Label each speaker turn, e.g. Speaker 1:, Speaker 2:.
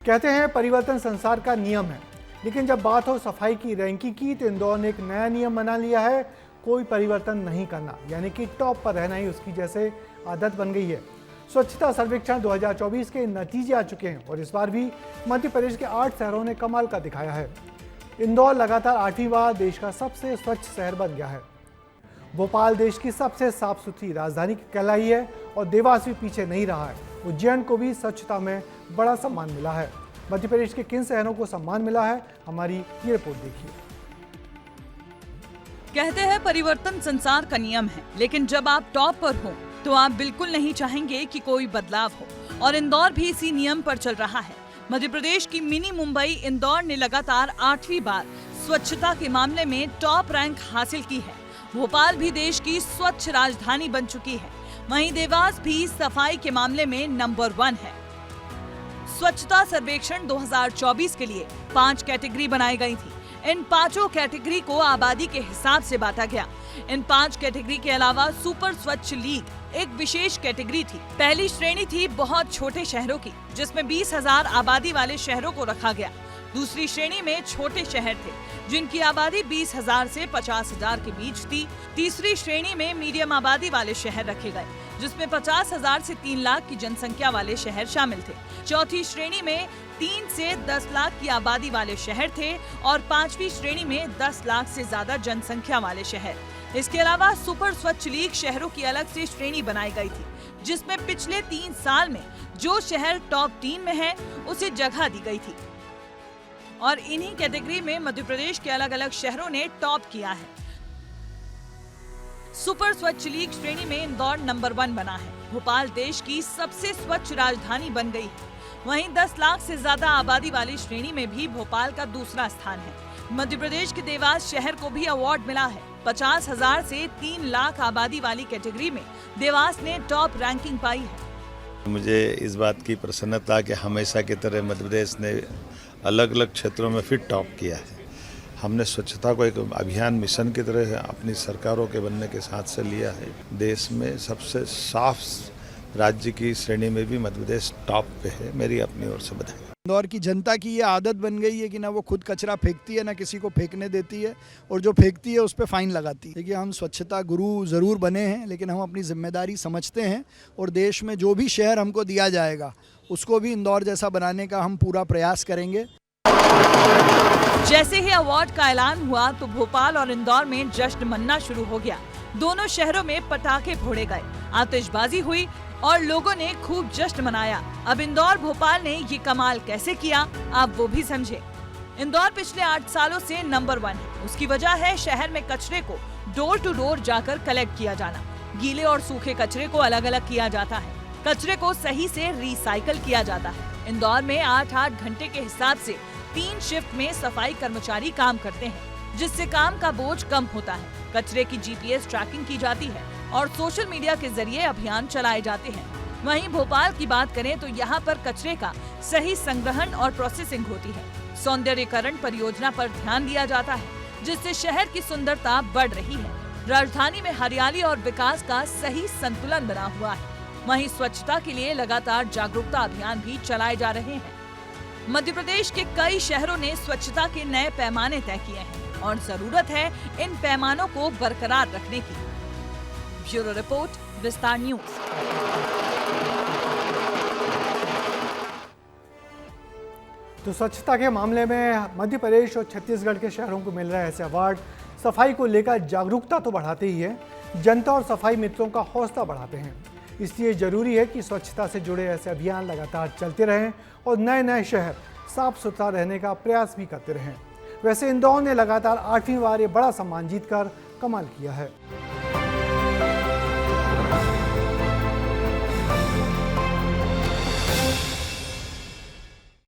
Speaker 1: कहते हैं परिवर्तन संसार का नियम है, लेकिन जब बात हो सफाई की रैंकिंग की तो इंदौर ने एक नया नियम बना लिया है, कोई परिवर्तन नहीं करना, यानी कि टॉप पर रहना ही उसकी जैसे आदत बन गई है। स्वच्छता सर्वेक्षण 2024 के नतीजे आ चुके हैं और इस बार भी मध्य प्रदेश के 8 शहरों ने कमाल का दिखाया है। इंदौर लगातार 8वीं बार देश का सबसे स्वच्छ शहर बन गया है। भोपाल देश की सबसे साफ सुथरी राजधानी कहलाई है और देवास भी पीछे नहीं रहा है। उज्जैन को भी स्वच्छता में बड़ा सम्मान मिला है। मध्य प्रदेश के किन शहरों को सम्मान मिला है, हमारी ये रिपोर्ट देखिए।
Speaker 2: कहते हैं परिवर्तन संसार का नियम है, लेकिन जब आप टॉप पर हो तो आप बिल्कुल नहीं चाहेंगे कि कोई बदलाव हो, और इंदौर भी इसी नियम पर चल रहा है। मध्य प्रदेश की मिनी मुंबई इंदौर ने लगातार 8वीं बार स्वच्छता के मामले में टॉप रैंक हासिल की है। भोपाल भी देश की स्वच्छ राजधानी बन चुकी है। वहीं देवास भी सफाई के मामले में नंबर 1 है। स्वच्छता सर्वेक्षण 2024 के लिए 5 कैटेगरी बनाई गई थी। इन 5 कैटेगरी को आबादी के हिसाब से बांटा गया। इन 5 कैटेगरी के अलावा सुपर स्वच्छ लीग एक विशेष कैटेगरी थी। पहली श्रेणी थी बहुत छोटे शहरों की, जिसमें 20,000 आबादी वाले शहरों को रखा गया। दूसरी श्रेणी में छोटे शहर थे, जिनकी आबादी 20,000 से 50,000 के बीच थी। तीसरी श्रेणी में मीडियम आबादी वाले शहर रखे गए, जिसमें 50,000 से 3 लाख की जनसंख्या वाले शहर शामिल थे। चौथी श्रेणी में 3 से 10 लाख की आबादी वाले शहर थे और 5वीं श्रेणी में 10 लाख से ज्यादा जनसंख्या वाले शहर। इसके अलावा सुपर स्वच्छ लीग शहरों की अलग से श्रेणी बनाई गई थी, जिसमें पिछले 3 साल में जो शहर टॉप 3 में है उसे जगह दी गई थी, और इन्हीं कैटेगरी में मध्य प्रदेश के अलग अलग शहरों ने टॉप किया है। सुपर स्वच्छ लीग श्रेणी में इंदौर नंबर 1 बना है। भोपाल देश की सबसे स्वच्छ राजधानी बन गई है। वहीं 10 लाख से ज्यादा आबादी वाली श्रेणी में भी भोपाल का दूसरा स्थान है। मध्य प्रदेश के देवास शहर को भी अवार्ड मिला है। 50,000 से 3 लाख आबादी वाली कैटेगरी में देवास ने टॉप रैंकिंग पाई है।
Speaker 3: मुझे इस बात की प्रसन्नता कि हमेशा की तरह मध्य प्रदेश ने अलग अलग क्षेत्रों में फिर टॉप किया है। हमने स्वच्छता को एक अभियान मिशन की तरह अपनी सरकारों के बनने के साथ से लिया है। देश में सबसे साफ राज्य की श्रेणी में भी मध्य प्रदेश टॉप पे है। मेरी अपनी ओर से बधाई।
Speaker 4: इंदौर की जनता की ये आदत बन गई है कि ना वो खुद कचरा फेंकती है, ना किसी को फेंकने देती है, और जो फेंकती है उस पर फाइन लगाती है। देखिए, हम स्वच्छता गुरु ज़रूर बने हैं, लेकिन हम अपनी जिम्मेदारी समझते हैं और देश में जो भी शहर हमको दिया जाएगा उसको भी इंदौर जैसा बनाने का हम पूरा प्रयास करेंगे।
Speaker 2: जैसे ही अवार्ड का ऐलान हुआ तो भोपाल और इंदौर में जश्न मनना शुरू हो गया। दोनों शहरों में पटाखे फोड़े गए, आतिशबाजी हुई और लोगों ने खूब जश्न मनाया। अब इंदौर भोपाल ने ये कमाल कैसे किया, आप वो भी समझे। इंदौर पिछले 8 सालों से नंबर 1 है। उसकी वजह है शहर में कचरे को डोर टू डोर जाकर कलेक्ट किया जाना। गीले और सूखे कचरे को अलग अलग किया जाता है। कचरे को सही से रिसाइकल किया जाता है। इंदौर में 8-8 घंटे के हिसाब से 3 शिफ्ट में सफाई कर्मचारी काम करते हैं, जिससे काम का बोझ कम होता है। कचरे की GPS ट्रैकिंग की जाती है और सोशल मीडिया के जरिए अभियान चलाए जाते हैं। वहीं भोपाल की बात करें तो यहाँ पर कचरे का सही संग्रहण और प्रोसेसिंग होती है। सौंदर्यीकरण परियोजना पर ध्यान दिया जाता है, जिससे शहर की सुंदरता बढ़ रही है। राजधानी में हरियाली और विकास का सही संतुलन बना हुआ है। वहीं स्वच्छता के लिए लगातार जागरूकता अभियान भी चलाए जा रहे हैं। मध्य प्रदेश के कई शहरों ने स्वच्छता के नए पैमाने तय किए हैं और जरूरत है इन पैमानों को बरकरार रखने की। ब्यूरो रिपोर्ट, विस्तार न्यूज।
Speaker 1: तो स्वच्छता के मामले में मध्य प्रदेश और छत्तीसगढ़ के शहरों को मिल रहे ऐसे अवार्ड सफाई को लेकर जागरूकता तो बढ़ाते ही है, जनता और सफाई मित्रों का हौसला बढ़ाते हैं। इसलिए जरूरी है कि स्वच्छता से जुड़े ऐसे अभियान लगातार चलते रहें और नए नए शहर साफ सुथरा रहने का प्रयास भी करते रहें। वैसे इंदौर ने लगातार 8वीं बार ये बड़ा सम्मान जीतकर कमाल किया है।